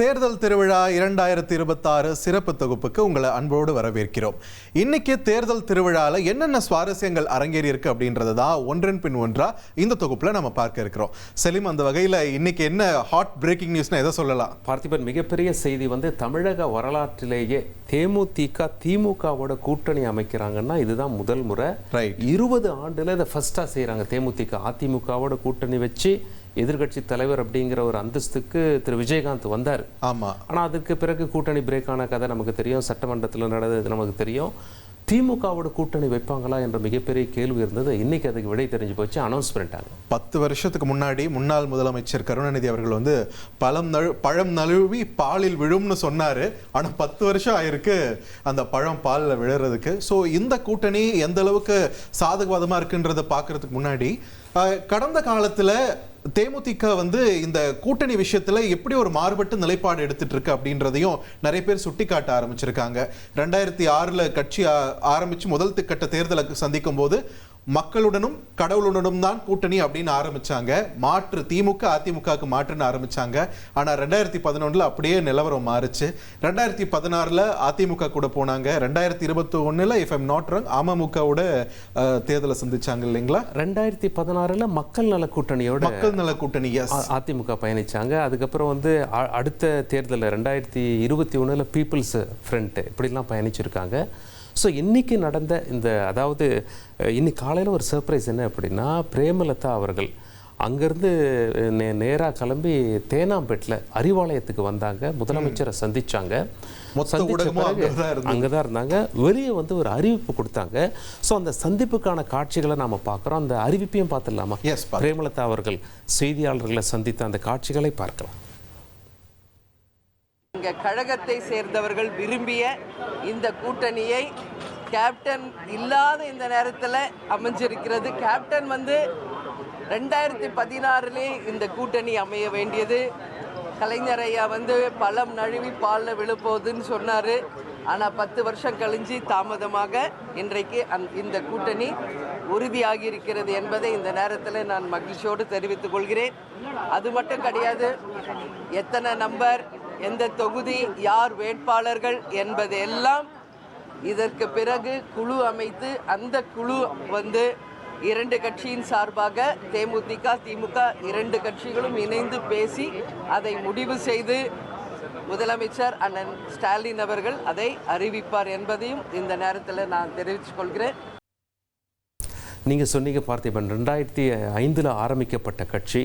தேர்தல் திருவிழா 2026 சிறப்பு தொகுப்புக்கு உங்களை அன்போடு வரவேற்கிறோம். இன்னைக்கு தேர்தல் திருவிழால என்னென்ன சுவாரஸ்யங்கள் அரங்கேறி இருக்கு அப்படின்றது தான் ஒன்றன் பின் ஒன்றா இந்த தொகுப்புல நம்ம பார்க்க இருக்கிறோம். செலிம், அந்த வகையில் இன்னைக்கு என்ன ஹாட் பிரேக்கிங் நியூஸ்னா எதை சொல்லலாம்? பார்த்திபன், மிகப்பெரிய செய்தி தமிழக வரலாற்றிலேயே தேமுதிக திமுகவோட கூட்டணி அமைக்கிறாங்கன்னா இதுதான் முதல் முறை. 20 ஆண்டுல இதை ஃபர்ஸ்டா செய்யறாங்க. தேமுதிக அதிமுகவோட கூட்டணி வச்சு எதிர்கட்சி தலைவர் அப்படிங்கிற ஒரு அந்தஸ்துக்கு திரு விஜயகாந்த் வந்தார். ஆமா. ஆனா அதுக்கு பிறகு கூட்டணி பிரேக் ஆன கதை நமக்கு தெரியும். சட்டமன்றத்தில் நடந்தது நமக்கு தெரியும். திமுகவோட கூட்டணி வைப்பாங்களா என்ற மிகப்பெரிய கேள்வி இருந்தது. இன்னைக்கு அதுக்கு விடை தெரிஞ்சு போச்சு. அனௌன்ஸ் பண்ணிட்டாங்க. 10 வருஷத்துக்கு முன்னாடி முன்னாள் முதலமைச்சர் கருணாநிதி அவர்கள் பழம் நழுவி பாலில் விழும்னு சொன்னாரு. ஆனா 10 வருஷம் ஆயிருக்கு அந்த பழம் பாலில் விழுறதுக்கு. ஸோ இந்த கூட்டணி எந்த அளவுக்கு சாதகவாதமா இருக்குன்றதை பார்க்கறதுக்கு முன்னாடி கடந்த காலத்துல தேமுதிக இந்த கூட்டணி விஷயத்துல எப்படி ஒரு மாறுபட்டு நிலைப்பாடு எடுத்துட்டு இருக்கு அப்படின்றதையும் நிறைய பேர் சுட்டி காட்ட ஆரம்பிச்சிருக்காங்க. 2006 கட்சி ஆரம்பிச்சு முதல் கட்ட தேர்தலை சந்திக்கும் போது மக்களுடனும் கடவுளுடனும் தான் கூட்டணி அப்படின்னு ஆரம்பிச்சாங்க. மாற்று திமுக அதிமுகவுக்கு மாற்றுன்னு ஆரம்பிச்சாங்க. ஆனா 2011 அப்படியே நிலவரம் மாறுச்சு. 2016 அதிமுக கூட போனாங்க. 2021 இஃப் ஐம் நாட் ராங் அமமுகவோட தேர்தலை சந்திச்சாங்க இல்லைங்களா? 2016 மக்கள் நல கூட்டணியோட அதிமுக பயணிச்சாங்க. அதுக்கப்புறம் அடுத்த தேர்தலில் 2021 பீப்புள்ஸ் ஃப்ரண்ட் இப்படிலாம் பயணிச்சிருக்காங்க. ஸோ இன்றைக்கி நடந்த அதாவது இன்னைக்கு காலையில் ஒரு சர்ப்ரைஸ் என்ன அப்படின்னா, பிரேமலதா அவர்கள் அங்கேருந்து நேராக கிளம்பி தேனாம்பேட்டில் அறிவாலயத்துக்கு வந்தாங்க. முதலமைச்சரை சந்திச்சாங்க. அங்கே தான் இருந்தாங்க. வெளியே ஒரு அறிவிப்பு கொடுத்தாங்க. ஸோ அந்த சந்திப்புக்கான காட்சிகளை நாம் பார்க்குறோம். அந்த அறிவிப்பையும் பார்த்துடலாமா? பிரேமலதா அவர்கள் செய்தியாளர்களை சந்தித்த அந்த காட்சிகளை பார்க்கலாம். கழகத்தை சேர்ந்தவர்கள் விரும்பிய இந்த கூட்டணியை கேப்டன் இல்லாத இந்த நேரத்தில் அமைஞ்சிருக்கிறது. கேப்டன் 2016 இந்த கூட்டணி அமைய வேண்டியது. கலைஞர் ஐயா பழம் நழுவி பாலில் விழுப்போகுதுன்னு சொன்னார். ஆனால் 10 வருஷம் கழிஞ்சு தாமதமாக இன்றைக்கு இந்த கூட்டணி உறுதியாகி இருக்கிறது என்பதை இந்த நேரத்தில் நான் மகிழ்ச்சியோடு தெரிவித்துக் கொள்கிறேன். அது மட்டும் கிடையாது, எத்தனை நம்பர், எந்த தொகுதி, யார் வேட்பாளர்கள் என்பது எல்லாம் இதற்கு பிறகு குழு அமைத்து அந்த குழு 2 கட்சியின் சார்பாக தேமுதிக திமுக 2 கட்சிகளும் இணைந்து பேசி அதை முடிவு செய்து முதலமைச்சர் அண்ணன் ஸ்டாலின் அவர்கள் அதை அறிவிப்பார் என்பதையும் இந்த நேரத்தில் நான் தெரிவித்துக் கொள்கிறேன். நீங்கள் சொன்னீங்க பார்த்திபன், 2005 ஆரம்பிக்கப்பட்ட கட்சி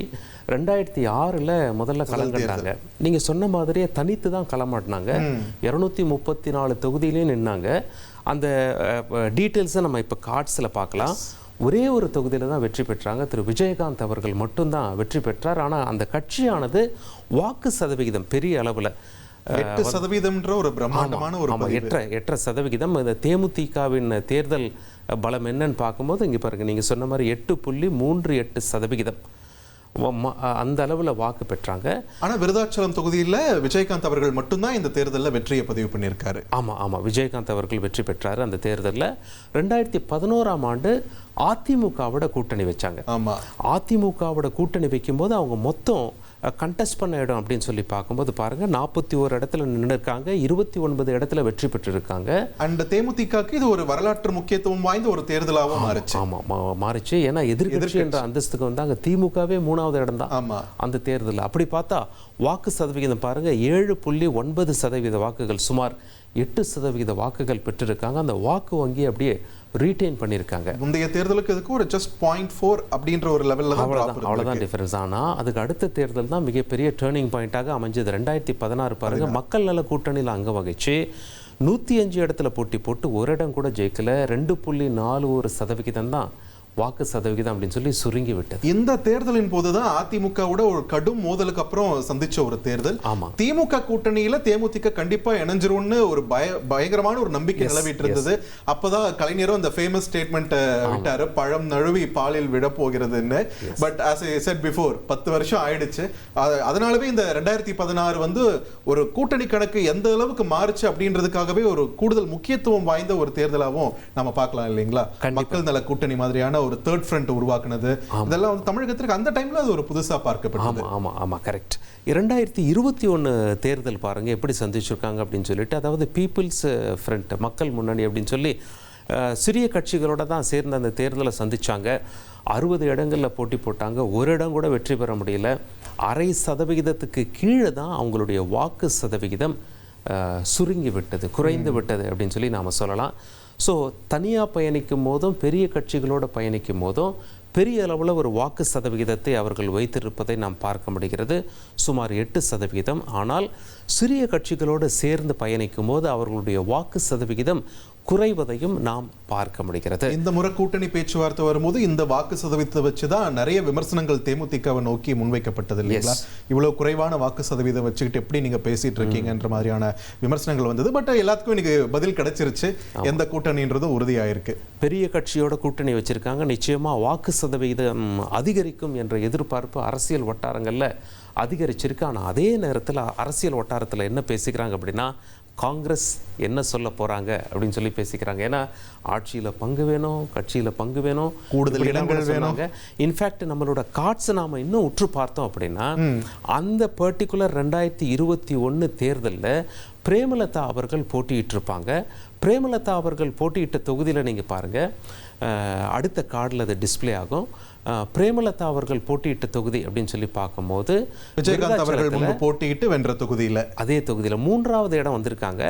2006 முதல்ல களங்கண்டாங்க. நீங்கள் சொன்ன மாதிரியே தனித்து தான் களமாட்டினாங்க. 234 தொகுதியிலையும் நின்னாங்க. அந்த டீட்டெயில்ஸை நம்ம இப்போ கார்ட்ஸில் பார்க்கலாம். ஒரே ஒரு தொகுதியில் தான் வெற்றி பெற்றாங்க. திரு விஜயகாந்த் அவர்கள் மட்டும்தான் வெற்றி பெற்றார். ஆனால் அந்த கட்சியானது வாக்கு சதவிகிதம் பெரிய அளவில் 8% ஒரு பிரம்மாண்டமான ஒரு 8.5%. இந்த தேமுதிகவின் தேர்தல் பலம் என்னன்னு பார்க்கும்போது இங்கே பாருங்க, நீங்கள் சொன்ன மாதிரி 8.38% அந்த அளவில் வாக்கு பெற்றாங்க. ஆனால் விருதாச்சலம் தொகுதியில் விஜயகாந்த் அவர்கள் மட்டும்தான் இந்த தேர்தலில் வெற்றியை பதிவு பண்ணியிருக்காரு. ஆமாம், விஜயகாந்த் அவர்கள் வெற்றி பெற்றார் அந்த தேர்தலில். 2011 அதிமுகவோட கூட்டணி வச்சாங்க. ஆமாம், அதிமுகவோட கூட்டணி வைக்கும்போது அவங்க மொத்தம் கண்டெஸ்ட் பண்ண இடம் அப்படின்னு சொல்லி பார்க்கும்போது பாருங்க, 41 இடத்துல நின்று இருக்காங்க. 29 இடத்துல வெற்றி பெற்றிருக்காங்க. அந்த தேமுதிகக்கு இது ஒரு வரலாற்று முக்கியத்துவம் வாய்ந்த ஒரு தேர்தலாகவும் மாறிச்சு. மாறிச்சு. ஏன்னா எதிர்கட்சி என்ற அந்தஸ்துக்கு வந்தாங்க. திமுகவே 3வது இடம் தான் அந்த தேர்தலில். அப்படி பார்த்தா வாக்கு சதவிகிதம் பாருங்க, 7.9% வாக்குகள், சுமார் 8% வாக்குகள் பெற்றிருக்காங்க. அந்த வாக்கு வங்கி அப்படியே ரீட்டைன் பண்ணியிருக்காங்க. முந்தைய தேர்தலுக்கு இதுக்கு ஒரு ஜஸ்ட் 0.4 அப்படின்ற ஒரு லெவலில் தான் அவ்வளோதான் டிஃபரன்ஸ். ஆனால் அதுக்கு அடுத்த தேர்தல் தான் மிகப்பெரிய டேர்னிங் பாயிண்டாக அமைஞ்சது. 2016 பாருங்க, மக்கள் நல கூட்டணியில் அங்க வகிச்சு 105 இடத்துல போட்டி போட்டு ஒரு இடம் கூட ஜெயிக்கல. 2.41% தான் வாக்கு சதவிகிதம் அப்படின்னு சொல்லி சுருங்கி விட்டது. இந்த தேர்தலின் போதுதான் அதிமுகவோட ஒரு கடும் மோதலுக்கு அப்புறம் சந்திச்ச ஒரு தேர்தல். திமுக கூட்டணியில தேமுதிக கண்டிப்பா இணைஞ்சிரும்னு ஒரு பயங்கரமான ஒரு நம்பிக்கை நிலவிட்டு இருந்தது. அப்பதான் கலைஞரும் அந்த ஃபேமஸ் ஸ்டேட்மெண்ட் விட்டாரு, பழம் நழுவி பாலில் விட போகிறதுன்னு. But as I said before, 10 வருஷம் ஆயிடுச்சு. அதனாலவே இந்த 2016 ஒரு கூட்டணி கணக்கு எந்த அளவுக்கு மாறுச்சு அப்படின்றதுக்காகவே ஒரு கூடுதல் முக்கியத்துவம் வாய்ந்த ஒரு தேர்தலாகவும் நம்ம பார்க்கலாம் இல்லைங்களா? மக்கள் நல கூட்டணி மாதிரியான மாதிரியான ஒரு தேர்ட் ஃப்ரண்ட் உருவாக்குனது, இதெல்லாம் வந்து தமிழகத்திற்கு அந்த டைம்ல அது ஒரு புதுசா பார்க்கப்பட்டது. ஆமா கரெக்ட். 2021 தேர்தல் பாருங்க எப்படி சந்திச்சிருக்காங்க அப்படின்னு சொல்லிட்டு, அதாவது பீப்புள்ஸ் ஃப்ரண்ட், மக்கள் முன்னணி அப்படின்னு சொல்லி சிறிய கட்சிகளோட தான் சேர்ந்து அந்த தேர்தலை சந்திச்சாங்க. 60 இடங்களில் போட்டி போட்டாங்க, ஒரு இடம் கூட வெற்றி பெற முடியல. 0.5% கீழே தான் அவங்களுடைய வாக்கு சதவிகிதம் சுருங்கி விட்டது, குறைந்து விட்டது அப்படின்னு சொல்லி நாம் சொல்லலாம். ஸோ தனியாக பயணிக்கும் போதும் பெரிய கட்சிகளோடு பயணிக்கும் போதும் பெரிய அளவில் ஒரு வாக்கு சதவிகிதத்தை அவர்கள் வைத்திருப்பதை நாம் பார்க்க முடிகிறது, சுமார் 8%. ஆனால் சிறிய கட்சிகளோடு சேர்ந்து பயணிக்கும் போது அவர்களுடைய வாக்கு சதவிகிதம் குறைவதையும் நாம் பார்க்க முடிகிறது. இந்த முறை கூட்டணி பேச்சுவார்த்தை வரும்போது இந்த வாக்கு சதவீதத்தை வச்சுதான் நிறைய விமர்சனங்கள் தேமுதிகவை நோக்கி முன்வைக்கப்பட்டது இல்லைங்களா? இவ்வளவு குறைவான வாக்கு சதவீதம் வச்சுக்கிட்டு எப்படி நீங்க பேசிட்டு இருக்கீங்கன்ற மாதிரியான விமர்சனங்கள் வந்தது. பட் எல்லாத்துக்கும் இன்னைக்கு பதில் கிடைச்சிருச்சு, எந்த கூட்டணின்றதும் உறுதியாயிருக்கு. பெரிய கட்சியோட கூட்டணி வச்சிருக்காங்க, நிச்சயமா வாக்கு சதவீதம் அதிகரிக்கும் என்ற எதிர்பார்ப்பு அரசியல் வட்டாரங்கள்ல அதிகரிச்சிருக்கு. ஆனால் அதே நேரத்தில் அரசியல் வட்டாரத்தில் என்ன பேசிக்கிறாங்க அப்படின்னா, காங்கிரஸ் என்ன சொல்ல போகிறாங்க அப்படின்னு சொல்லி பேசிக்கிறாங்க. ஏன்னா ஆட்சியில் பங்கு வேணும், கட்சியில் பங்கு வேணும், கூடுதல் இடங்கள் வேணும். இன்ஃபேக்ட் நம்மளோட கார்ட்ஸை நாம் இன்னும் உற்று பார்த்தோம் அப்படின்னா, அந்த பர்டிகுலர் 2021 தேர்தலில் பிரேமலதா அவர்கள் போட்டியிட்டிருப்பாங்க. பிரேமலதா அவர்கள் போட்டியிட்ட தொகுதியில் நீங்கள் பாருங்கள், அடுத்த கார்டில் அது டிஸ்பிளே ஆகும். பிரேமலதா அவர்கள் போட்டியிட்ட தொகுதி அப்படின்னு சொல்லி பார்க்கும்போது விஜயகாந்த் அவர்கள் முன்பு போட்டியிட்டு வென்ற தொகுதியில், அதே தொகுதியில் 3வது இடம் வந்திருக்காங்க.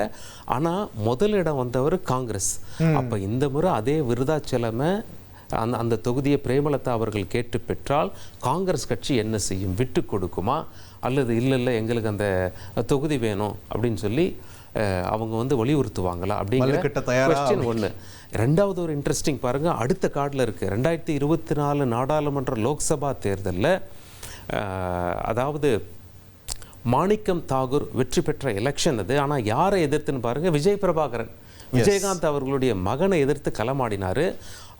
ஆனால் முதல் இடம் வந்தவர் காங்கிரஸ். அப்போ இந்த முறை அதே விருதாச்சலமை அந்த தொகுதியை பிரேமலதா அவர்கள் கேட்டு பெற்றால் காங்கிரஸ் கட்சி என்ன செய்யும்? விட்டு கொடுக்குமா, அல்லது இல்லை எங்களுக்கு அந்த தொகுதி வேணும் அப்படின்னு சொல்லி அவங்க வந்து வலியுறுத்துவாங்களா அப்படிங்கிற கொஸ்டின் ஒன்று. ரெண்டாவது ஒரு இன்ட்ரெஸ்டிங் பாருங்கள், அடுத்த கார்டில் இருக்குது. 2024 நாடாளுமன்ற லோக்சபா தேர்தலில் அதாவது மாணிக்கம் தாகூர் வெற்றி பெற்ற எலெக்ஷன் அது. ஆனால் யாரை எதிர்த்துன்னு பாருங்கள், விஜய் பிரபாகரன், விஜயகாந்த் அவர்களுடைய மகனை எதிர்த்து களமாடினார்.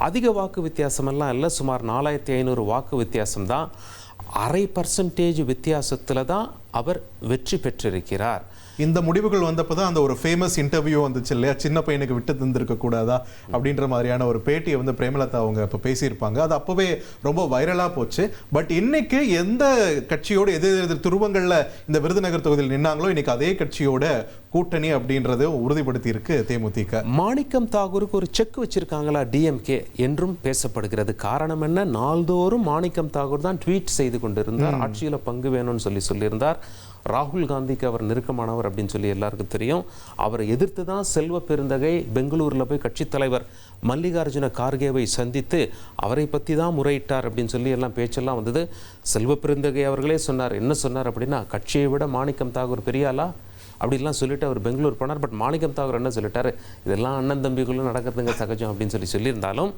அதிக வாக்கு வித்தியாசமெல்லாம் இல்லை, சுமார் 4500 வாக்கு வித்தியாசம்தான். 0.5% வித்தியாசத்தில் தான் அவர் வெற்றி பெற்றிருக்கிறார். இந்த முடிவுகள் வந்தப்பதான் அந்த ஒரு ஃபேமஸ் இன்டர்வியூ வந்துச்சு இல்லையா, சின்ன பையனுக்கு விட்டு தந்திருக்க கூடாதா அப்படின்ற மாதிரியான ஒரு பேட்டியை வந்து பிரேமலதா அவங்க இப்போ பேசியிருப்பாங்க. அது அப்போவே ரொம்ப வைரலாக போச்சு. பட் இன்னைக்கு எந்த கட்சியோடு எதிர் துருவங்களில் இந்த விருதுநகர் தொகுதியில் நின்னாங்களோ இன்னைக்கு அதே கட்சியோட கூட்டணி அப்படின்றத உறுதிப்படுத்தி இருக்கு தேமுதிக. மாணிக்கம் தாகூருக்கு ஒரு செக் வச்சிருக்காங்களா டிஎம்கே என்றும் பேசப்படுகிறது. காரணம் என்ன? நாள்தோறும் மாணிக்கம் தாகூர் தான் ட்வீட் செய்து கொண்டிருந்தார், ஆட்சியில் பங்கு வேணும்னு சொல்லியிருந்தார். ராகுல் காந்திக்கு அவர் நெருக்கமானவர் அப்படின்னு சொல்லி எல்லாருக்கும் தெரியும். அவரை எதிர்த்து தான் செல்வ பெருந்தகை பெங்களூரில் போய் கட்சித் தலைவர் மல்லிகார்ஜுன கார்கேவை சந்தித்து அவரை பற்றி தான் முறையிட்டார் அப்படின்னு சொல்லி எல்லாம் பேச்செல்லாம் வந்தது. செல்வ பெருந்தகை அவர்களே சொன்னார், என்ன சொன்னார் அப்படின்னா, கட்சியை விட மாணிக்கம் தாகூர் பெரியாளா அப்படிலாம் சொல்லிட்டு அவர் பெங்களூர் போனார். பட் மாணிக்கம் தாகூர் என்ன சொல்லிட்டாரு, இதெல்லாம் அண்ணன் தம்பிக்குள்ள நடக்கிறதுங்க சகஜம் அப்படின்னு சொல்லியிருந்தாலும்,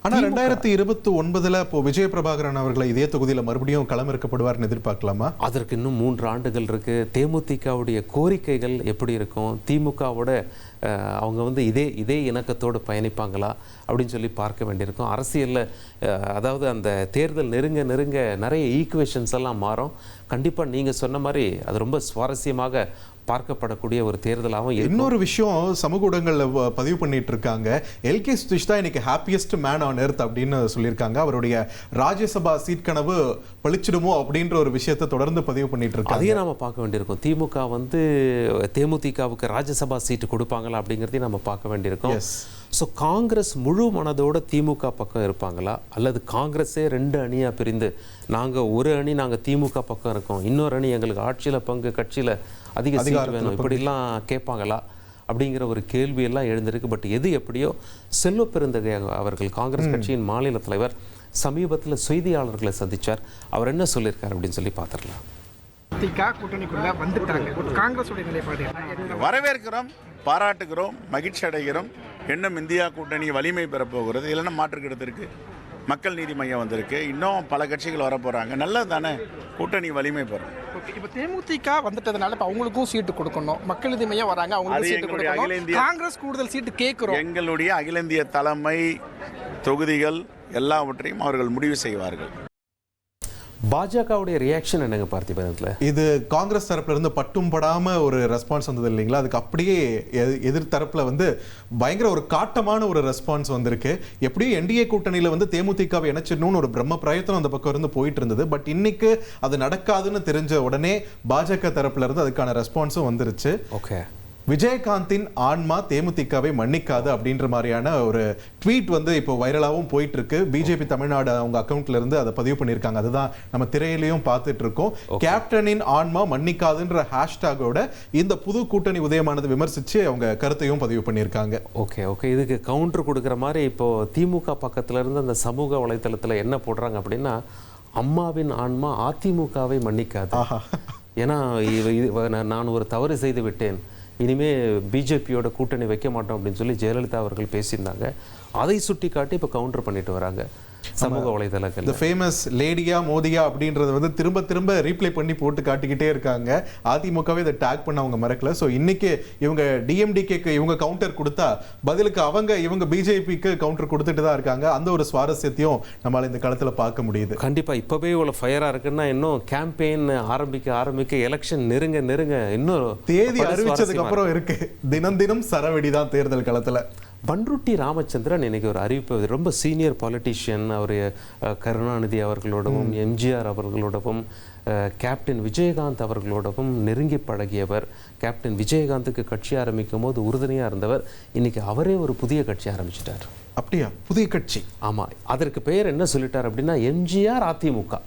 ஆனால் 2029 இப்போ விஜய பிரபாகரன் அவர்களை இதே தொகுதியில் மறுபடியும் களமிறக்கப்படுவார்னு எதிர்பார்க்கலாமா? அதற்கு இன்னும் 3 ஆண்டுகள் இருக்கு. தேமுதிகவுடைய கோரிக்கைகள் எப்படி இருக்கும், திமுகவோட அவங்க வந்து இதே இணக்கத்தோடு பயணிப்பாங்களா அப்படின்னு சொல்லி பார்க்க வேண்டியிருக்கும். அரசியலில் அதாவது அந்த தேர்தல் நெருங்க நிறைய ஈக்குவேஷன்ஸ் எல்லாம் மாறும். கண்டிப்பாக நீங்கள் சொன்ன மாதிரி அது ரொம்ப சுவாரஸ்யமாக பார்க்கப்படக்கூடிய ஒரு தேர்தலாகவும். இன்னொரு விஷயம் சமூக ஊடகங்களில் பதிவு பண்ணிட்டு இருக்காங்க, எல்கே சுதீஷ் தான் இன்னைக்கு ஹாப்பியஸ்ட் மேன் ஆன் எர்த் அப்படின்னு சொல்லியிருக்காங்க. அவருடைய ராஜ்யசபா சீட் கனவு பழிச்சிடுமோ அப்படின்ற ஒரு விஷயத்தை தொடர்ந்து பதிவு பண்ணிட்டு இருக்காங்க. அதையே நாம பார்க்க வேண்டியிருக்கும். திமுக வந்து தேமுதிகவுக்கு ராஜ்யசபா சீட்டு கொடுப்பாங்களா அப்படிங்கிறதையும் நம்ம பார்க்க வேண்டியிருக்கும். ஸோ காங்கிரஸ் முழு மனதோட திமுக பக்கம் இருப்பாங்களா, அல்லது காங்கிரஸே 2 அணியாக பிரிந்து நாங்கள் ஒரு அணி நாங்கள் திமுக பக்கம் இருக்கோம், இன்னொரு அணி எங்களுக்கு ஆட்சியில் பங்கு, கட்சியில் அதிக சீட் வேணும், இப்படிலாம் கேட்பாங்களா அப்படிங்கிற ஒரு கேள்வியெல்லாம் எழுந்திருக்கு. பட் எது எப்படியோ செல்வ பெருந்தகை அவர்கள் காங்கிரஸ் கட்சியின் மாநில தலைவர் சமீபத்தில் செய்தியாளர்களை சந்தித்தார். அவர் என்ன சொல்லியிருக்கார் அப்படின்னு சொல்லி பார்த்துடலாம். கூட்டணிக்குள்ள வந்துட்டாங்க, காங்கிரஸுடைய நிலைப்பாடு வரவேற்கிறோம், பாராட்டுகிறோம், மகிழ்ச்சி அடைகிறோம். இன்னும் இந்தியா கூட்டணி வலிமை பெறப்போகிறது. இல்லைன்னா மாற்றுக்கிடத்திற்கு மக்கள் நீதி மையம் வந்திருக்கு, இன்னும் பல கட்சிகள் வரப்போகிறாங்க. நல்லது தானே, கூட்டணி வலிமை பெறும். இப்போ தேமுதிக வந்துட்டதுனால இப்போ அவங்களுக்கும் சீட்டு கொடுக்கணும், மக்கள் நீதி மையம் வராங்க, அவங்களுக்கும் சீட்டு கொடுக்கணும், காங்கிரஸ் கூடுதல் சீட்டு கேட்குறோம். எங்களுடைய அகில இந்திய தலைமை தொகுதிகள் எல்லாவற்றையும் அவர்கள் முடிவு செய்வார்கள். பாஜகவுடைய ரியாக்ஷன் என்னங்க பார்த்திபன்ல? இது காங்கிரஸ் தரப்புல இருந்து பட்டும் படாம ஒரு ரெஸ்பான்ஸ் வந்தது இல்லைங்களா, அதுக்கு அப்படியே எதிர்த்தரப்புல வந்து பயங்கர ஒரு காட்டமான ஒரு ரெஸ்பான்ஸ் வந்திருக்கு. எப்படியும் என்டிஏ கூட்டணியில வந்து தேமுதிகவை இணைச்சிடணும்னு ஒரு பிரம்ம பிரயத்தனம் அந்த பக்கம் இருந்து போயிட்டு இருந்தது. பட் இன்னைக்கு அது நடக்காதுன்னு தெரிஞ்ச உடனே பாஜக தரப்புல இருந்து அதுக்கான ரெஸ்பான்ஸும் வந்துருச்சு. ஓகே, விஜயகாந்தின் ஆன்மா தேமுதிகவை மன்னிக்காது அப்படின்ற மாதிரியான ஒரு ட்வீட் வந்து இப்போ வைரலாகவும் போயிட்டு இருக்கு. பிஜேபி தமிழ்நாடு அவங்க அக்கௌண்ட்ல இருந்து அதை பதிவு பண்ணியிருக்காங்க. அதுதான் நம்ம திரையிலையும் பார்த்துட்டு இருக்கோம். கேப்டனின் ஆன்மா மன்னிக்காதுன்ற ஹேஷ்டாகோட இந்த புது கூட்டணி உதயமானது விமர்சிச்சு அவங்க கருத்தையும் பதிவு பண்ணியிருக்காங்க. ஓகே ஓகே இதுக்கு கவுண்டர் கொடுக்குற மாதிரி இப்போ திமுக பக்கத்துல இருந்து அந்த சமூக வலைத்தளத்துல என்ன போடுறாங்க அப்படின்னா, அம்மாவின் ஆன்மா அதிமுகவை மன்னிக்காது. ஏன்னா நான் ஒரு தவறு செய்து விட்டேன், இனிமே பிஜேபியோட கூட்டணி வைக்க மாட்டோம் அப்படின்னு சொல்லி ஜெயலலிதா அவர்கள் பேசியிருந்தாங்க. அதை சுட்டி காட்டி இப்போ கவுண்டர் பண்ணிட்டு வராங்க சமூக வலைதளங்கள். இந்த ஃபேமஸ் லேடியா மோதியா அப்படின்றது வந்து திரும்ப திரும்ப ரீப்ளே பண்ணி போட்டு காட்டிக்கிட்டே இருக்காங்க. அதிமுகவே இதை டேக் பண்ண அவங்க மறக்கல. ஸோ இன்னைக்கு இவங்க டிஎம்டிகேக்கு இவங்க கவுண்டர் கொடுத்தா பதிலுக்கு இவங்க பிஜேபிக்கு கவுண்டர் கொடுத்துட்டு தான் இருக்காங்க. அந்த ஒரு சுவாரஸ்யத்தையும் நம்மளால இந்த களத்துல பார்க்க முடியுது. கண்டிப்பா இப்பவே இவ்வளவு ஃபயரா இருக்குன்னா இன்னும் கேம்பெயின் ஆரம்பிக்க எலெக்ஷன் நெருங்க இன்னும் தேதி அறிவிச்சதுக்கு அப்புறம் இருக்கு. தினம் தினம் சரவெடி தான் தேர்தல் களத்துல. பண்ருட்டி ராமச்சந்திரன் இன்னைக்கு ஒரு அறிவிப்பு, ரொம்ப சீனியர் பாலிட்டிஷியன், அவர் கருணாநிதி அவர்களோடவும் எம்ஜிஆர் அவர்களோடவும் கேப்டன் விஜயகாந்த் அவர்களோடவும் நெருங்கி பழகியவர். கேப்டன் விஜயகாந்துக்கு கட்சி ஆரம்பிக்கும் போது உறுதுணையாக இருந்தவர். இன்னைக்கு அவரே ஒரு புதிய கட்சி ஆரம்பிச்சிட்டார். அப்படியா? புதிய கட்சி? ஆமாம். அதற்கு பெயர் என்ன சொல்லிட்டார் அப்படின்னா எம்ஜிஆர் அதிமுக.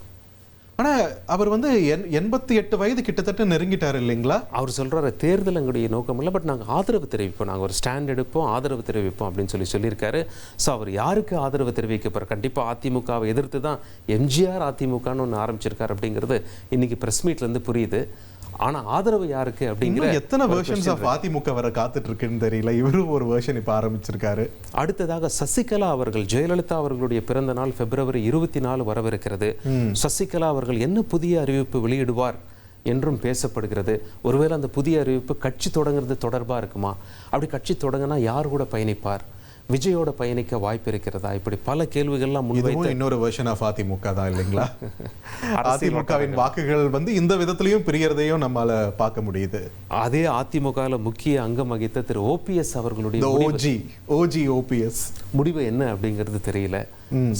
ஆனால் அவர் வந்து 88 வயது கிட்டத்தட்ட நெருங்கிட்டார் இல்லைங்களா? அவர் சொல்கிறார் தேர்தல் எங்களுடைய நோக்கம் இல்லை, பட் நாங்கள் ஆதரவு தெரிவிப்போம், நாங்கள் ஒரு ஸ்டாண்ட் எடுப்போம், ஆதரவு தெரிவிப்போம் அப்படின்னு சொல்லியிருக்காரு. ஸோ அவர் யாருக்கு ஆதரவு தெரிவிக்க போகிறார்? கண்டிப்பாக அதிமுகவை எதிர்த்து தான் எம்ஜிஆர் அதிமுகன்னு ஒன்று ஆரம்பிச்சிருக்காரு அப்படிங்கிறது இன்னைக்கு ப்ரெஸ் மீட்லேருந்து புரியுது. ஆனால் ஆதரவு யாருக்கு அப்படிங்கிற எத்தனை வெர்ஷன்ஸ் ஆஃப் அதிமுக வர காத்துட்டு இருக்குன்னு தெரியல. இவரும் ஒரு வெர்ஷன் இப்போ ஆரம்பிச்சிருக்காரு. அடுத்ததாக சசிகலா அவர்கள், ஜெயலலிதா அவர்களுடைய பிறந்த நாள் பிப்ரவரி 24 வரவிருக்கிறது. சசிகலா அவர்கள் என்ன புதிய அறிவிப்பு வெளியிடுவார் என்றும் பேசப்படுகிறது. ஒருவேளை அந்த புதிய அறிவிப்பு கட்சி தொடங்குறது தொடர்பாக இருக்குமா? அப்படி கட்சி தொடங்கினா யார் கூட பயணிப்பார்? விஜயோட பயணிக்க வாய்ப்பு இருக்கிறதா? இப்படி பல கேள்விகள்லாம் முன்வைத்து இன்னொரு வெர்ஷன் ஆஃப் அதிமுக தான் இல்லைங்களா? அதிமுகவின் வாக்குகள் வந்து இந்த விதத்திலையும் பிரியறதையும் நம்மால பார்க்க முடியுது. அதே அதிமுகவில் முக்கிய அங்கம் வகித்த திரு ஓபிஎஸ் அவர்களுடைய ஓபிஎஸ் முடிவு என்ன அப்படிங்கிறது தெரியல.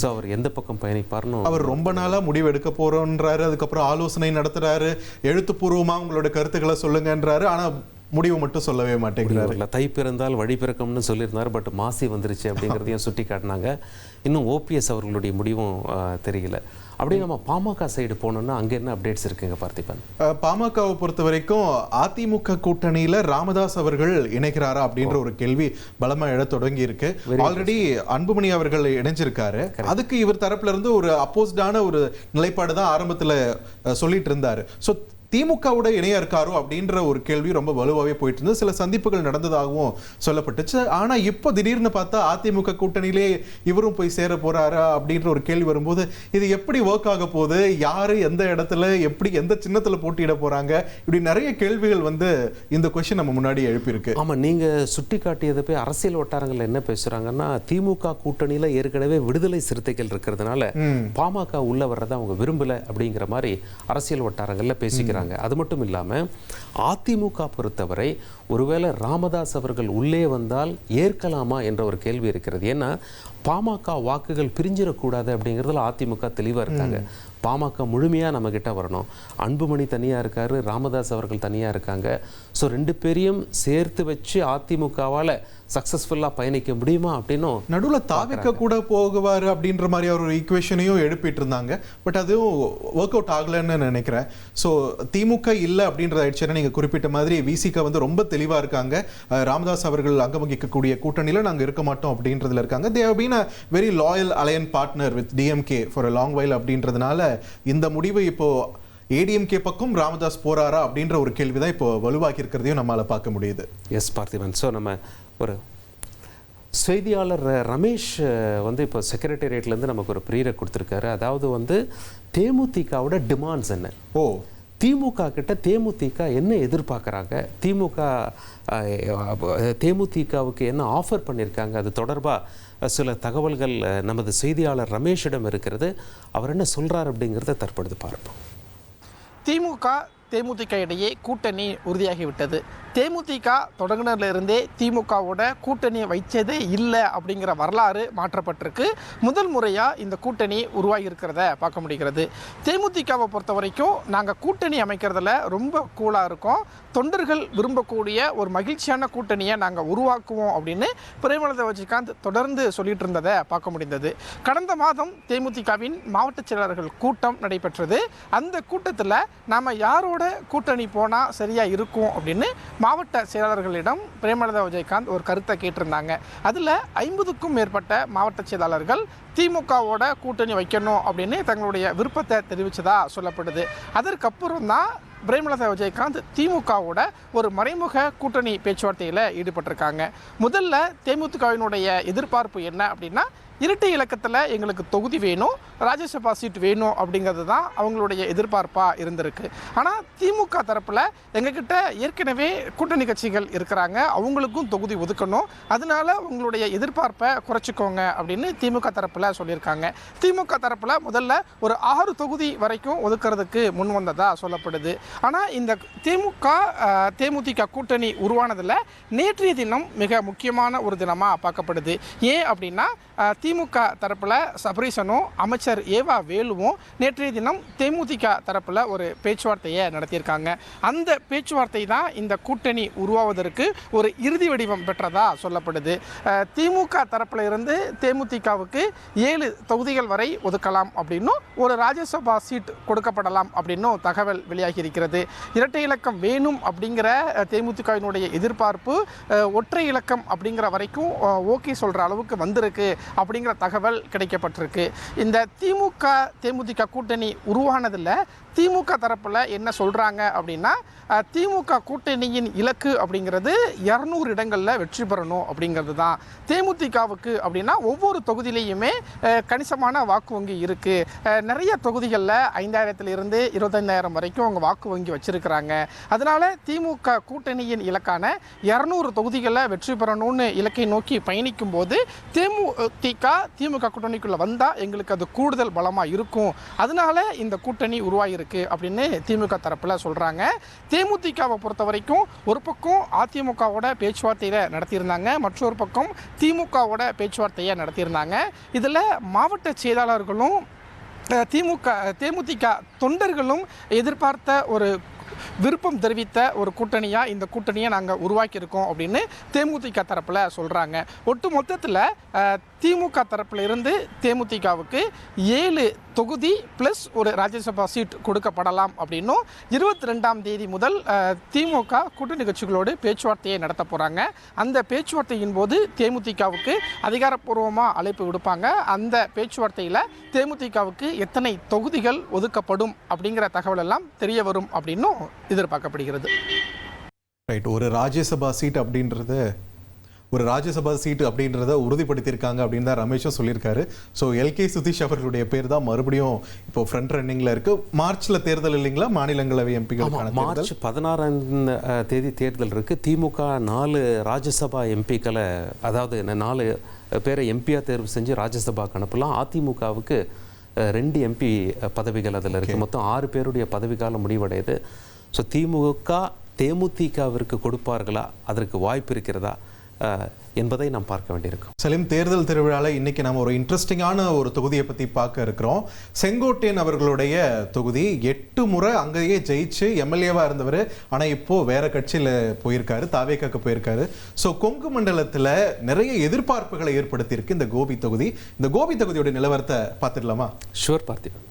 ஸோ அவர் எந்த பக்கம் பயணிப்பார்னு அவர் ரொம்ப நாளா முடிவு எடுக்க போறோன்றாரு. அதுக்கப்புறம் ஆலோசனை நடத்துறாரு, எழுத்துப்பூர்வமா உங்களோட கருத்துக்களை சொல்லுங்கன்றாரு. ஆனா முடிவு மட்டும் சொல்லவே மாட்டேங்கிறாரு. தை பிறந்தால் வழி பிறக்கும்னு சொல்லியிருந்தார், பட் மாசி வந்துருச்சு அப்படிங்கிறதையும் சுட்டி காட்டினாங்க. இன்னும் ஓபிஎஸ் அவர்களுடைய முடிவும் தெரியல. அப்படியே நம்ம பாமக சைடு போனோம்னா அங்கே என்ன அப்டேட்ஸ் இருக்குங்க பார்த்திபன்? பாமகவை பொறுத்த வரைக்கும் அதிமுக கூட்டணியில ராமதாஸ் அவர்கள் இணைக்கிறாரா அப்படின்ற ஒரு கேள்வி பலமா எழ தொடங்கி இருக்கு. ஆல்ரெடி அன்புமணி அவர்கள் இணைஞ்சிருக்காரு. அதுக்கு இவர் தரப்புல இருந்து ஒரு அப்போஸ்டான ஒரு நிலைப்பாடு தான் ஆரம்பத்துல சொல்லிட்டு இருந்தாரு. ஸோ திமுகவோட இணையா இருக்காரோ அப்படின்ற ஒரு கேள்வி ரொம்ப வலுவாகவே போயிட்டு இருந்தது. சில சந்திப்புகள் நடந்ததாகவும் சொல்லப்பட்டுச்சு. ஆனா இப்போ திடீர்னு பார்த்தா அதிமுக கூட்டணியிலே இவரும் போய் சேர போறாரா அப்படின்ற ஒரு கேள்வி வரும்போது இது எப்படி ஒர்க் ஆக போகுது, யாரு எந்த இடத்துல எப்படி எந்த சின்னத்துல போட்டியிட போறாங்க, இப்படி நிறைய கேள்விகள் வந்து இந்த கொஸ்டின் நம்ம முன்னாடி எழுப்பியிருக்கு. ஆமா, நீங்க சுட்டி காட்டியதை போய் அரசியல் வட்டாரங்கள் என்ன பேசுறாங்கன்னா, திமுக கூட்டணியில ஏற்கனவே விடுதலை சிறுத்தைகள் இருக்கிறதுனால பாமக உள்ள வர்றதை அவங்க விரும்பல அப்படிங்கிற மாதிரி அரசியல் வட்டாரங்கள்ல பேசிக்கிறாங்க. அது மட்டும் இல்லாம அதிமுக பொறுத்தவரை ஒருவேளை ராமதாஸ் அவர்கள் உள்ளே வந்தால் ஏற்கலாமா என்ற ஒரு கேள்வி இருக்கிறது. ஏன்னா பாமக வாக்குகள் பிரிஞ்சிடக்கூடாது அப்படிங்கிறதுல அதிமுக தெளிவாக இருக்காங்க. பாமக முழுமையாக நம்ம கிட்ட வரணும். அன்புமணி தனியாக இருக்காரு, ராமதாஸ் அவர்கள் தனியாக இருக்காங்க. ஸோ ரெண்டு பேரையும் சேர்த்து வச்சு அதிமுகவால் சக்ஸஸ்ஃபுல்லாக பயணிக்க முடியுமா அப்படின்னும் நடுவில் தாவிக்க கூட போகுவார் அப்படின்ற மாதிரி ஒரு ஈக்குவேஷனையும் எழுப்பிட்டு இருந்தாங்க. பட் அதுவும் ஒர்க் அவுட் ஆகலைன்னு நினைக்கிறேன். ஸோ திமுக இல்லை அப்படின்றது ஆயிடுச்சுன்னா நீங்கள் குறிப்பிட்ட மாதிரி விசிக வந்து ரொம்ப தெளிவாக இருக்காங்க. ராமதாஸ் அவர்கள் அங்கம் வகிக்கக்கூடிய கூட்டணியில் நாங்கள் இருக்க மாட்டோம் அப்படின்றதுல இருக்காங்க. They have been a very loyal alliance partner with DMK for a long while அப்படின்றதுனால இந்த முடிவு இப்போ ஏடிஎம்கே பக்கம் ராமதாஸ் போறாரா அப்படின்ற ஒரு கேள்விதான் இப்போ வலுவாக்கி இருக்கிறதையும் நம்மளால பார்க்க முடியுது. எஸ் பார்த்திபன். ஸோ நம்ம ஒரு செய்தியாளர் ரமேஷ் வந்து இப்போ செக்ரட்டேரியட்லேருந்து நமக்கு ஒரு ப்ரீரை கொடுத்துருக்காரு. அதாவது வந்து தேமுதிகவோட டிமாண்ட்ஸ் என்ன, திமுக கிட்ட தேமுதிக என்ன எதிர்பார்க்குறாங்க, தேமுதிகவுக்கு என்ன ஆஃபர் பண்ணியிருக்காங்க, அது தொடர்பாக சில தகவல்கள் நமது செய்தியாளர் ரமேஷிடம் இருக்கிறது. அவர் என்ன சொல்கிறார் அப்படிங்கிறத தற்பொழுது பார்ப்போம். திமுக தேமுதிக இடையே கூட்டணி உறுதியாகிவிட்டது. தேமுதிக தொடங்கினதிலிருந்தே திமுகவோட கூட்டணி வைச்சதே இல்லை அப்படிங்கிற வரலாறு மாற்றப்பட்டிருக்கு. முதல் முறையாக இந்த கூட்டணி உருவாகி இருக்கிறத பார்க்க முடிகிறது. தேமுதிகவை பொறுத்த வரைக்கும் நாங்கள் கூட்டணி அமைக்கிறதுல ரொம்ப கூலாக இருக்கோம், தொண்டர்கள் விரும்பக்கூடிய ஒரு மகிழ்ச்சியான கூட்டணியை நாங்கள் உருவாக்குவோம் அப்படின்னு பிரேமலதா விஜயகாந்த் தொடர்ந்து சொல்லிட்டு இருந்ததை பார்க்க முடிந்தது. கடந்த மாதம் தேமுதிகவின் மாவட்ட செயலாளர்கள் கூட்டம் நடைபெற்றது. அந்த கூட்டத்தில் நாம் யாரோட கூட்டணி போனால் சரியாக இருக்கும் அப்படின்னு மாவட்ட செயலாளர்களிடம் பிரேமலதா விஜயகாந்த் ஒரு கருத்தை கேட்டிருந்தாங்க. அதில் 50க்கும் மேற்பட்ட மாவட்ட செயலாளர்கள் திமுகவோட கூட்டணி வைக்கணும் அப்படின்னு தங்களுடைய விருப்பத்தை தெரிவித்ததா சொல்லப்படுது. அதற்கப்புறம் தான் பிரேமலதா விஜயகாந்த் திமுகவோட ஒரு மறைமுக கூட்டணி பேச்சுவார்த்தையில் ஈடுபட்டிருக்காங்க. முதல்ல தேமுதிகவினுடைய எதிர்பார்ப்பு என்ன அப்படின்னா, இரட்டை இலக்கத்தில் எங்களுக்கு தொகுதி வேணும், ராஜ்யசபா சீட் வேணும் அப்படிங்கிறது தான் அவங்களுடைய எதிர்பார்ப்பாக இருந்திருக்கு. ஆனால் திமுக தரப்பில் எங்ககிட்ட ஏற்கனவே கூட்டணி கட்சிகள் இருக்கிறாங்க, அவங்களுக்கும் தொகுதி ஒதுக்கணும், அதனால உங்களுடைய எதிர்பார்ப்பை குறைச்சிக்கோங்க அப்படின்னு திமுக தரப்பில் சொல்லியிருக்காங்க. திமுக தரப்பில் முதல்ல ஒரு 6 தொகுதி வரைக்கும் ஒதுக்கிறதுக்கு முன் வந்ததாக சொல்லப்படுது. ஆனால் இந்த தேமுதிக கூட்டணி உருவானதில் நேற்றைய தினம் மிக முக்கியமான ஒரு தினமாக பார்க்கப்படுது. ஏன் அப்படின்னா, திமுக தரப்பில் சபரீசனும் அமைச்சர் ஏவா வேலுவும் நேற்றைய தினம் தேமுதிக தரப்பில் ஒரு பேச்சுவார்த்தையை நடத்தியிருக்காங்க. அந்த பேச்சுவார்த்தை தான் இந்த கூட்டணி உருவாவதற்கு ஒரு இறுதி வடிவம் பெற்றதாக சொல்லப்படுது. திமுக தரப்பில் இருந்து தேமுதிகவுக்கு 7 தொகுதிகள் வரை ஒதுக்கலாம் அப்படின்னும், ஒரு ராஜ்யசபா சீட் கொடுக்கப்படலாம் அப்படின்னும் தகவல் வெளியாகி இருக்கிறது. இரட்டை இலக்கம் வேணும் அப்படிங்கிற தேமுதிகவினுடைய எதிர்பார்ப்பு ஒற்றை இலக்கம் அப்படிங்கிற வரைக்கும் ஓகே சொல்கிற அளவுக்கு வந்திருக்கு அப்படிங்கிற தகவல் கிடைக்கப்பட்டிருக்கு. இந்த தேமுதிக கூட்டணி உருவானதில் திமுக தரப்பில் என்ன சொல்கிறாங்க அப்படின்னா, திமுக கூட்டணியின் இலக்கு அப்படிங்கிறது 200 இடங்களில் வெற்றி பெறணும் அப்படிங்கிறது தான். தேமுதிகவுக்கு அப்படின்னா ஒவ்வொரு தொகுதியிலையுமே கணிசமான வாக்கு வங்கி இருக்குது. நிறைய தொகுதிகளில் 5000 25,000 வரைக்கும் அவங்க வாக்கு வங்கி வச்சுருக்கிறாங்க. அதனால் திமுக கூட்டணியின் இலக்கான 200 தொகுதிகளில் வெற்றி பெறணும்னு இலக்கை நோக்கி பயணிக்கும் போது திமுக கூட்டணிக்குள்ளே வந்தால் எங்களுக்கு அது கூடுதல் பலமாக இருக்கும், அதனால இந்த கூட்டணி உருவாகிருக்கு அப்படின்னு திமுக தரப்பில் சொல்கிறாங்க. தேமுதிகவை பொறுத்த வரைக்கும் ஒரு பக்கம் அதிமுகவோட பேச்சுவார்த்தையில் நடத்தியிருந்தாங்க, மற்றொரு பக்கம் திமுகவோட பேச்சுவார்த்தையை நடத்தியிருந்தாங்க. இதில் மாவட்ட செயலாளர்களும் தேமுதிக தொண்டர்களும் எதிர்பார்த்த ஒரு விருப்பம் தெரிவித்த ஒரு கூட்டணியாக இந்த கூட்டணியை நாங்கள் உருவாக்கியிருக்கோம் அப்படின்னு தேமுதிக தரப்பில் சொல்கிறாங்க. ஒட்டு மொத்தத்தில் திமுக தரப்பில் இருந்து தேமுதிகவுக்கு 7 தொகுதி ப்ளஸ் ஒரு ராஜ்யசபா சீட் கொடுக்கப்படலாம் அப்படின்னும், 22ஆம் தேதி முதல் திமுக கூட்டணி கட்சிகளோடு பேச்சுவார்த்தையை நடத்த போகிறாங்க. அந்த பேச்சுவார்த்தையின் போது தேமுதிகவுக்கு அதிகாரப்பூர்வமாக அழைப்பு விடுப்பாங்க. அந்த பேச்சுவார்த்தையில் தேமுதிகவுக்கு எத்தனை தொகுதிகள் ஒதுக்கப்படும் அப்படிங்கிற தகவல் எல்லாம் தெரிய வரும் அப்படின்னும் எதிர்பார்க்கப்படுகிறது. ரைட், ஒரு ராஜ்யசபா சீட் அப்படின்றத உறுதிப்படுத்தியிருக்காங்க அப்படின்னு தான் ரமேஷும் சொல்லியிருக்காரு. ஸோ எல்கே சுதீஷ் அவர்களுடைய பேர் தான் மறுபடியும் இப்போ ஃப்ரண்ட் ரன்னிங்கில் இருக்கு. மார்ச்சில் தேர்தல் இல்லைங்களா, மாநிலங்களவை எம்பிக்களுக்கான மார்ச் 16ஆம் தேதி தேர்தல் இருக்கு. திமுக 4 ராஜ்யசபா எம்பிக்களை, அதாவது 4 பேரை எம்பியாக தேர்வு செஞ்சு ராஜ்யசபாக்கு அனுப்பலாம். அதிமுகவுக்கு 2 எம்பி பதவிகள் அதில் இருக்குது. மொத்தம் 6 பேருடைய பதவிக்காலம் முடிவடையுது. ஸோ தேமுதிகவிற்கு கொடுப்பார்களா, அதற்கு வாய்ப்பு இருக்கிறதா என்பதை நாம் பார்க்க வேண்டியிருக்கும். சலீம், தேர்தல் திருவிழாவில் இன்னைக்கு நம்ம ஒரு இன்ட்ரெஸ்டிங்கான ஒரு தொகுதியை பற்றி பார்க்க இருக்கிறோம். செங்கோட்டையன் அவர்களுடைய தொகுதி 8 முறை அங்கேயே ஜெயிச்சு எம்எல்ஏவாக இருந்தவர், ஆனால் இப்போது வேற கட்சியில் போயிருக்காரு, தாவேக்காக்கு போயிருக்காரு. ஸோ கொங்கு மண்டலத்தில் நிறைய எதிர்பார்ப்புகளை ஏற்படுத்தியிருக்கு இந்த கோபி தொகுதி. இந்த கோபி தொகுதியோட நிலவரத்தை பார்த்துடலாமா? ஷுவர் பார்த்திபன்.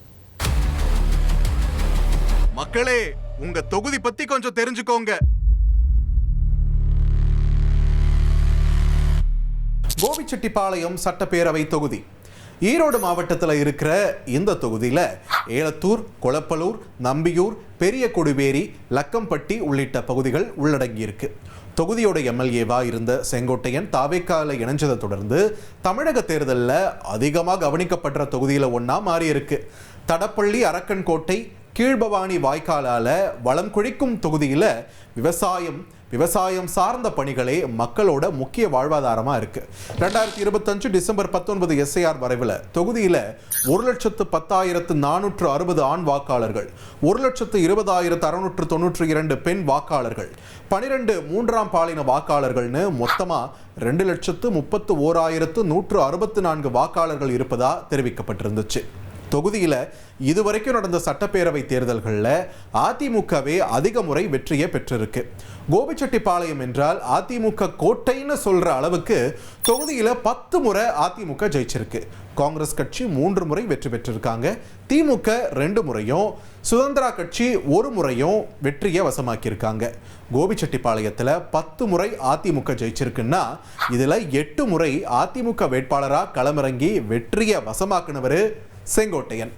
மக்களே, உங்க தொகுதி பத்தி கொஞ்சம் தெரிஞ்சுக்கோங்க. கோபிச்செட்டிப்பாளையம் சட்டப்பேரவை தொகுதி ஈரோடு மாவட்டத்தில் இருக்கிற இந்த தொகுதியில் ஏலத்தூர், கொளப்பலூர், நம்பியூர், பெரிய கொடிவேரி, லக்கம்பட்டி உள்ளிட்ட பகுதிகள் உள்ளடங்கியிருக்கு. தொகுதியோட எம்எல்ஏவாக இருந்த செங்கோட்டையன் தாவேக்கால இணைஞ்சதை தொடர்ந்து தமிழக தேர்தலில் அதிகமாக கவனிக்கப்படுற தொகுதியில் ஒன்றா மாறி இருக்கு. தடப்பள்ளி, அரக்கன்கோட்டை, கீழ்பவானி வாய்க்காலால் வளம் குழிக்கும் தொகுதியில் விவசாயம், விவசாயம் சார்ந்த பணிகளே மக்களோட முக்கிய வாழ்வாதாரமா இருக்கு. 2025 டிசம்பர் 19 எஸ்ஐஆர் வரைவில் தொகுதியில 1,10,460 ஆண் வாக்காளர்கள், 1,20,692 பெண் வாக்காளர்கள், 12 மூன்றாம் பாலின வாக்காளர்கள்னு மொத்தமா 2,31,164 வாக்காளர்கள் இருப்பதா தெரிவிக்கப்பட்டிருந்துச்சு. தொகுதியில இதுவரைக்கும் நடந்த சட்டப்பேரவை தேர்தல்களில் அதிமுகவே அதிக முறை வெற்றியை பெற்றிருக்கு. கோபிச்செட்டிப்பாளையம் என்றால் அதிமுக கோட்டைன்னு சொல்ற அளவுக்கு தொகுதியில 10 முறை அதிமுக ஜெயிச்சிருக்கு. காங்கிரஸ் கட்சி 3 முறை வெற்றி பெற்றிருக்காங்க. திமுக 2 முறையும், சுதந்திரா கட்சி 1 முறையும் வெற்றியை வசமாக்கியிருக்காங்க. கோபிச்செட்டிப்பாளையத்தில் 10 முறை அதிமுக ஜெயிச்சிருக்குன்னா இதுல 8 முறை அதிமுக வேட்பாளரா களமிறங்கி வெற்றியை வசமாக்குனவர் செங்கோட்டையன்.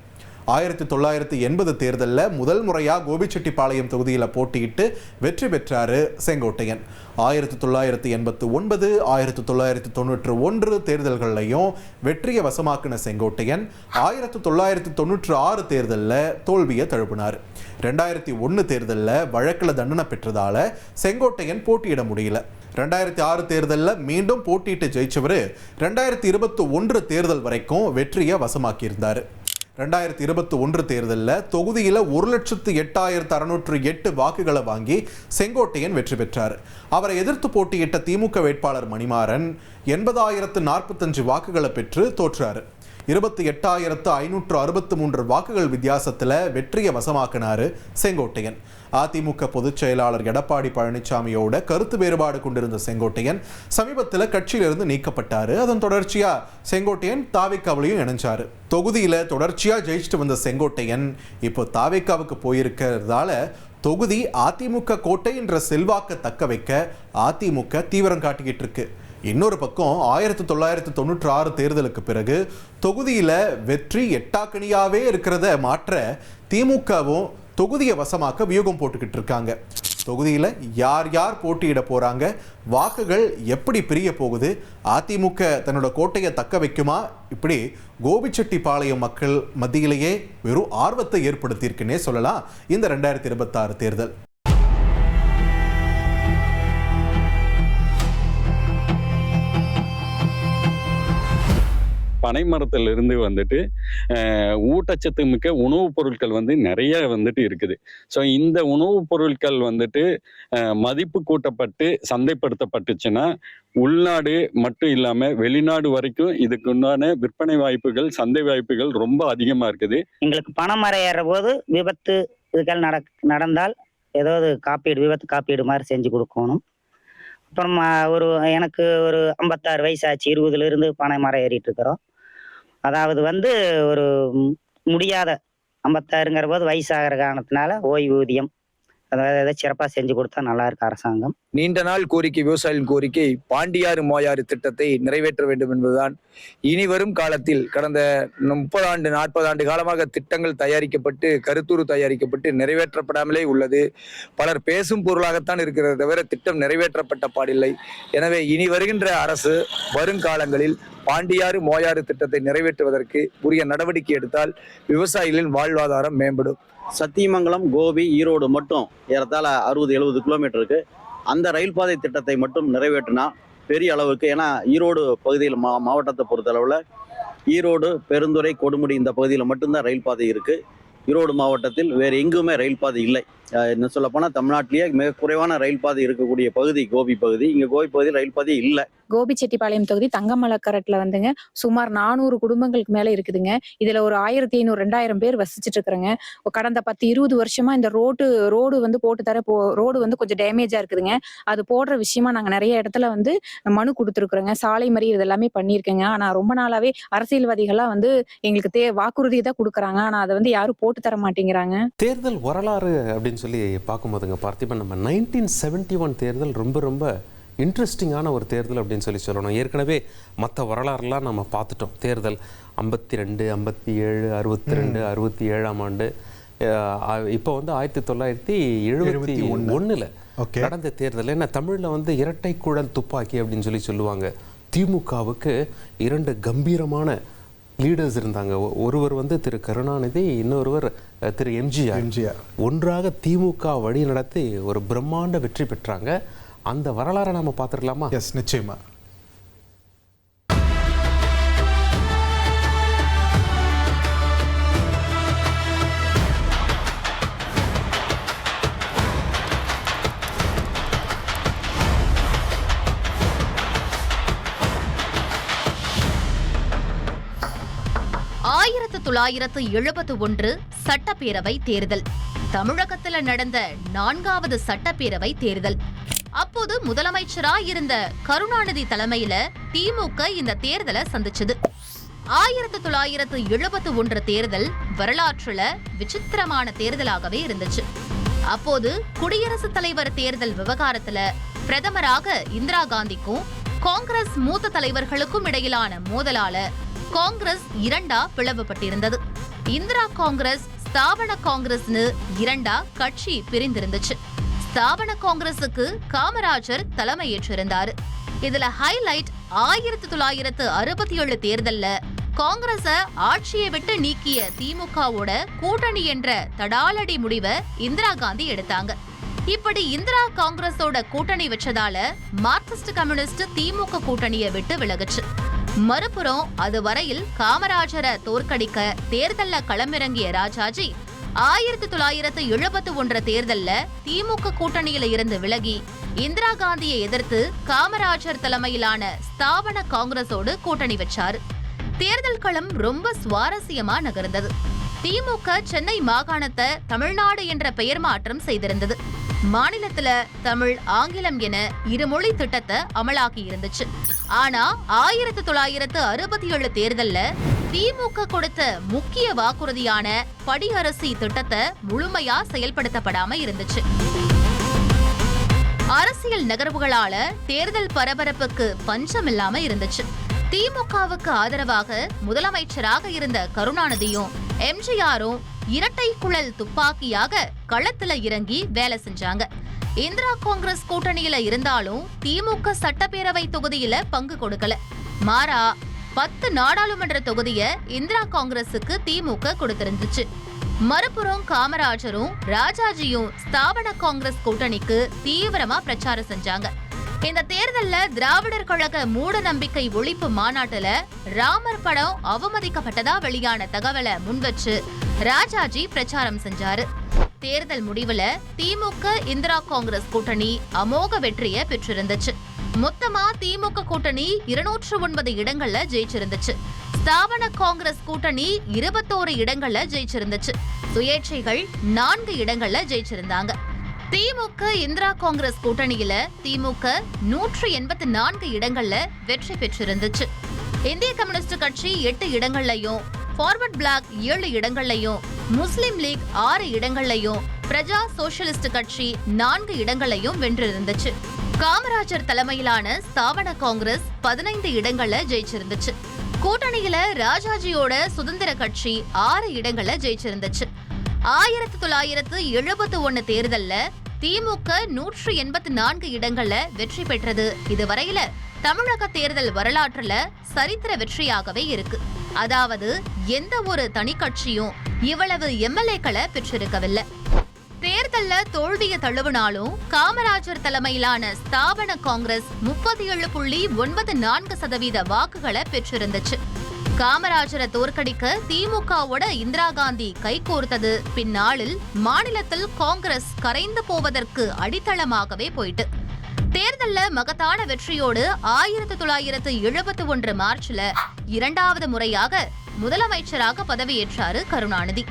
1980 தேர்தலில் முதல் முறையா கோபிச்செட்டிப்பாளையம் தொகுதியில் போட்டியிட்டு வெற்றி பெற்றாரு செங்கோட்டையன். 1989, 1991 தேர்தல்களையும் வெற்றியை வசமாக்கின செங்கோட்டையன் 1996 தேர்தலில் தோல்வியை தழுவினார். 2001 தேர்தலில் வழக்கில் தண்டனை பெற்றதால செங்கோட்டையன் போட்டியிட முடியல. 2006 தேர்தலில் மீண்டும் போட்டியிட்டு ஜெயிச்சவர் 2021 தேர்தல் வரைக்கும் வெற்றியை வசமாக்கியிருந்தார். 2021 தேர்தலில் தொகுதியில் 1,08,608 வாக்குகளை வாங்கி செங்கோட்டையன் வெற்றி பெற்றார். அவரை எதிர்த்து போட்டியிட்ட திமுக வேட்பாளர் மணிமாறன் 80,045 வாக்குகளை பெற்று தோற்றார். 28,563 வாக்குகள் வித்தியாசத்தில் வெற்றியை வசமாக்கினார் செங்கோட்டையன். அதிமுக பொதுச் செயலாளர் எடப்பாடி பழனிசாமியோட கருத்து வேறுபாடு கொண்டிருந்த செங்கோட்டையன் சமீபத்தில் கட்சியிலிருந்து நீக்கப்பட்டார். அதன் தொடர்ச்சியா செங்கோட்டையன் தாவேக்காவிலையும் இணைஞ்சாரு. தொகுதியில தொடர்ச்சியா ஜெயிச்சுட்டு வந்த செங்கோட்டையன் இப்போ தாவேக்காவுக்கு போயிருக்கிறதால தொகுதி அதிமுக கோட்டை என்ற செல்வாக்க தக்க வைக்க அதிமுக தீவிரம் காட்டிக்கிட்டு இருக்கு. இன்னொரு பக்கம் 1996 தேர்தலுக்கு பிறகு தொகுதியில வெற்றி எட்டாக்கணியாவே இருக்கிறத மாற்ற திமுகவும் தொகுதியை வசமாக்க வியூகம் போட்டுக்கிட்டு இருக்காங்க. தொகுதியில யார் யார் போட்டியிட போறாங்க, வாக்குகள் எப்படி பிரிய போகுது, அதிமுக தன்னோட கோட்டையை தக்க வைக்குமா, இப்படி கோபிச்செட்டிப்பாளையம் மக்கள் மத்தியிலேயே வெறும் ஆர்வத்தை ஏற்படுத்தியிருக்குன்னே சொல்லலாம் இந்த 2026 தேர்தல். பனைமரத்திலிருந்து வந்துட்டு ஊட்டச்சத்து மிக்க உணவுப் பொருட்கள் நிறைய இருக்குது. ஸோ இந்த உணவுப் பொருட்கள் மதிப்பு கூட்டப்பட்டு சந்தைப்படுத்தப்பட்டுச்சுன்னா உள்நாடு மட்டும் இல்லாமல் வெளிநாடு வரைக்கும் இதுக்குண்டான விற்பனை வாய்ப்புகள், சந்தை வாய்ப்புகள் ரொம்ப அதிகமாக இருக்குது. எங்களுக்கு பனைமரம் ஏறுற போது விபத்து இதுகள் நடந்தால் ஏதாவது காப்பீடு, விபத்து காப்பீடு மாதிரி செஞ்சு கொடுக்கணும். அப்புறம் எனக்கு ஒரு 56 வயசாச்சு, 20லிருந்து பனைமரம் ஏறிட்டு இருக்கிறோம். அதாவது ஒரு முடியாத 56ங்கிற போது வயசாகிற காரணத்தினால ஓய்வூதியம் அதாவது ஏதாவது சிறப்பாக செஞ்சு கொடுத்தா நல்லா இருக்கு அரசாங்கம். நீண்ட நாள் கோரிக்கை, விவசாயிகளின் கோரிக்கை பாண்டியாறு மோயாறு திட்டத்தை நிறைவேற்ற வேண்டும் என்பதுதான். இனி வரும் காலத்தில் கடந்த 30 ஆண்டு 40 ஆண்டு காலமாக திட்டங்கள் தயாரிக்கப்பட்டு, கருத்துரு தயாரிக்கப்பட்டு நிறைவேற்றப்படாமலே உள்ளது. பலர் பேசும் பொருளாகத்தான் இருக்கிறது தவிர திட்டம் நிறைவேற்றப்பட்ட பாடில்லை. எனவே இனி வருகின்ற அரசு வருங்காலங்களில் பாண்டியாறு மோயாறு திட்டத்தை நிறைவேற்றுவதற்கு உரிய நடவடிக்கை எடுத்தால் விவசாயிகளின் வாழ்வாதாரம் மேம்படும். சத்தியமங்கலம், கோபி, ஈரோடு மட்டும் ஏறத்தாழ 60-70 கிலோமீட்டருக்கு அந்த ரயில் பாதை திட்டத்தை மட்டும் நிறைவேற்றினா பெரிய அளவுக்கு, ஏன்னா ஈரோடு பகுதியில் மாவட்டத்தை பொறுத்தளவில் ஈரோடு, பெருந்துறை, கொடுமுடி இந்த பகுதியில் மட்டும்தான் ரயில் பாதை இருக்குது. ஈரோடு மாவட்டத்தில் வேறு எங்குமே ரயில் பாதை இல்லை. என்ன சொல்லப்போனால் தமிழ்நாட்டிலேயே மிக குறைவான ரயில் பாதை இருக்கக்கூடிய பகுதி கோபி பகுதி. இங்கே கோபி பகுதியில் ரயில் பாதை இல்லை. கோபிச்செட்டிப்பாளையம் தொகுதி தங்கமலக்கரட்டில் சுமார் 400 குடும்பங்களுக்கு மேலே இருக்குதுங்க. இதில் ஒரு 1500-2000 பேர் வசிச்சுட்டு இருக்கிறாங்க. கடந்த 10-20 வருஷமா இந்த ரோடு போட்டு தர ரோடு கொஞ்சம் டேமேஜாக இருக்குதுங்க. அது போடுற விஷயமா நாங்கள் நிறைய இடத்துல மனு கொடுத்துருக்குறோங்க. சாலை மறியல் இதெல்லாமே பண்ணியிருக்கேங்க. ஆனால் ரொம்ப நாளாவே அரசியல்வாதிகள்லாம் எங்களுக்கு வாக்குறுதி தான் கொடுக்குறாங்க. ஆனால் அதை யாரும் போட்டு தர மாட்டேங்கிறாங்க. தேர்தல் வரலாறு அப்படின்னு சொல்லி பார்க்கும்போதுங்க பார்த்திபன், நம்ம 1971 தேர்தல் ரொம்ப ரொம்ப இன்ட்ரெஸ்டிங்கான ஒரு தேர்தல் அப்படின்னு சொல்லணும். ஏற்கனவே மற்ற வரலாறுலாம் நம்ம பார்த்துட்டோம். தேர்தல் 52, 57, 62, 67ஆம் ஆண்டு, இப்போ 1971 நடந்த தேர்தல். என்ன தமிழில் இரட்டை குழல் துப்பாக்கி அப்படின்னு சொல்லுவாங்க. திமுகவுக்கு 2 கம்பீரமான லீடர்ஸ் இருந்தாங்க. ஒருவர் திரு கருணாநிதி, இன்னொருவர் திரு எம்ஜிஆர். ஒன்றாக திமுக வழி நடத்தி ஒரு பிரம்மாண்ட வெற்றி பெற்றாங்க. அந்த வரலாறை நாம பார்த்துடலாமா? எஸ், நிச்சயமா. ஆயிரத்து 1971 சட்டப்பேரவை தேர்தல். தமிழகத்துல நடந்த 4வது சட்டப்பேரவை தேர்தல். அப்போது முதலமைச்சரா இருந்த கருணாநிதி தலைமையில திமுக இந்த தேர்தலை சந்திச்சது. 1971 தேர்தல் வரலாற்றுல விசித்திரமான தேர்தலாகவே இருந்துச்சு. அப்போது குடியரசுத் தலைவர் தேர்தல் விவகாரத்துல பிரதமராக இந்திரா காந்திக்கும் காங்கிரஸ் மூத்த தலைவர்களுக்கும் இடையிலான மோதலால காங்கிரஸ் இரண்டா பிளவுபட்டிருந்தது. இந்திரா காங்கிரஸ், ஸ்தாபன காங்கிரஸ்னு இரண்டா கட்சி பிரிந்திருந்துச்சு. ஸ்தாபன காங்கிரசுக்கு காமராஜர் தலைமையேற்றிருந்தாரு. இதுல ஹைலைட் 1967 தேர்தல்ல காங்கிரஸ ஆட்சியை விட்டு நீக்கிய திமுகவோட கூட்டணி என்ற தடாலடி முடிவை இந்திரா காந்தி எடுத்தாங்க. இப்படி இந்திரா காங்கிரஸோட கூட்டணி வச்சதால மார்க்சிஸ்ட் கம்யூனிஸ்ட் திமுக கூட்டணியை விட்டு விலகுச்சு. மறுபுறம் அதுவரையில் காமராஜரை தோற்கடிக்க தேர்தல்ல களமிறங்கிய ராஜாஜி 1971 தேர்தல்ல திமுக கூட்டணியில இருந்து விலகி இந்திரா காந்தியை எதிர்த்து காமராஜர் தலைமையிலான ஸ்தாபன காங்கிரஸோடு கூட்டணி வச்சாரு. தேர்தல் களம் ரொம்ப சுவாரஸ்யமா நகர்ந்தது. திமுக சென்னை மாகாணத்தை தமிழ்நாடு என்ற பெயர் மாற்றம் செய்திருந்தது. மாநிலத்துல தமிழ், ஆங்கிலம் என இருமொழி திட்டத்தை அமலாக்கி இருந்துச்சு. ஆனா 1967 தேர்தல்ல திமுக கொடுத்த முக்கிய வாக்குறுதியான படியரசி திட்டத்தை முழுமையா செயல்படுத்தப்படாம இருந்துச்சு. அரசியல் நகர்வுகளால தேர்தல் பரபரப்புக்கு பஞ்சமில்லாம இருந்துச்சு. திமுகவுக்கு ஆதரவாக முதலமைச்சராக இருந்த கருணாநிதியும் எம்ஜிஆரும் இரட்டை குழல் துப்பாக்கியாக களத்துல இறங்கி வேலை செஞ்சாங்க. இந்திரா காங்கிரஸ் கூட்டணியில இருந்தாலும் திமுக சட்டப்பேரவை தொகுதியில பங்கு கொடுக்கல. மாறா 10 நாடாளுமன்ற தொகுதியை இந்திரா காங்கிரசுக்கு திமுக கொடுத்திருந்துச்சு. மறுபுறம் காமராஜரும் ராஜாஜியும் ஸ்தாபன காங்கிரஸ் கூட்டணிக்கு தீவிரமா பிரச்சாரம் செஞ்சாங்க. இந்த தேர்தல்ல திராவிடர் கழக மூட நம்பிக்கை ஒழிப்பு மாநாட்டுல ராமர் படம் அவமதிக்கப்பட்டதா வெளியான தகவலை முன்வச்சு ராஜாஜி பிரச்சாரம் செஞ்சாரு. தேர்தல் முடிவுல திமுக இந்திரா காங்கிரஸ் கூட்டணி அமோக வெற்றியை பெற்றிருந்துச்சு. மொத்தமா திமுக கூட்டணி 209 இடங்கள்ல ஜெயிச்சிருந்துச்சு. ஸ்தாபன காங்கிரஸ் கூட்டணி 21 இடங்கள்ல ஜெயிச்சிருந்துச்சு. சுயேட்சைகள் 4 இடங்கள்ல ஜெயிச்சிருந்தாங்க. திமுக இந்திரா காங்கிரஸ் கூட்டணியில திமுக 184 இடங்கள்ல வெற்றி பெற்றிருந்துச்சு. இந்திய கம்யூனிஸ்ட் கட்சி 8 இடங்கள்லயும், ஃபார்வர்ட் பிளாக் 7 இடங்கள்லயும், முஸ்லிம் லீக் 6 இடங்கள்லயும், பிரஜா சோசியலிஸ்ட் கட்சி 4 இடங்கள்லயும் வென்றிருந்துச்சு. காமராஜர் தலைமையிலான ஸ்தாபன காங்கிரஸ் 15 இடங்கள்ல ஜெயிச்சிருந்துச்சு. கூட்டணியில ராஜாஜியோட சுதந்திர கட்சி 6 இடங்கள்ல ஜெயிச்சிருந்துச்சு. 1971 தேர்தல்ல திமுக 184 இடங்கள்ல வெற்றி பெற்றது இதுவரையில தமிழக தேர்தல் வரலாற்றுல சரித்திர வெற்றியாகவே இருக்கு. அதாவது எந்த ஒரு தனி கட்சியும் இவ்வளவு எம்எல்ஏக்களை பெற்றிருக்கவில்லை. தேர்தல்ல தோல்வியை தழுவினாலும் காமராஜர் தலைமையிலான ஸ்தாபன காங்கிரஸ் 37.94% வாக்குகளை பெற்றிருந்துச்சு. காமராஜரை தோற்கடிக்க திமுகவோட இந்திரா காந்தி கைகோர்த்தது பின்னாளில் மாநிலத்தில் காங்கிரஸ் கரைந்து போவதற்கு அடித்தளமாகவே போயிட்டு. தேர்தல்ல மகத்தான வெற்றியோடு 1971 மார்ச்ல 2வது முறையாக முதலமைச்சராக பதவியேற்றாரு கருணாநிதி.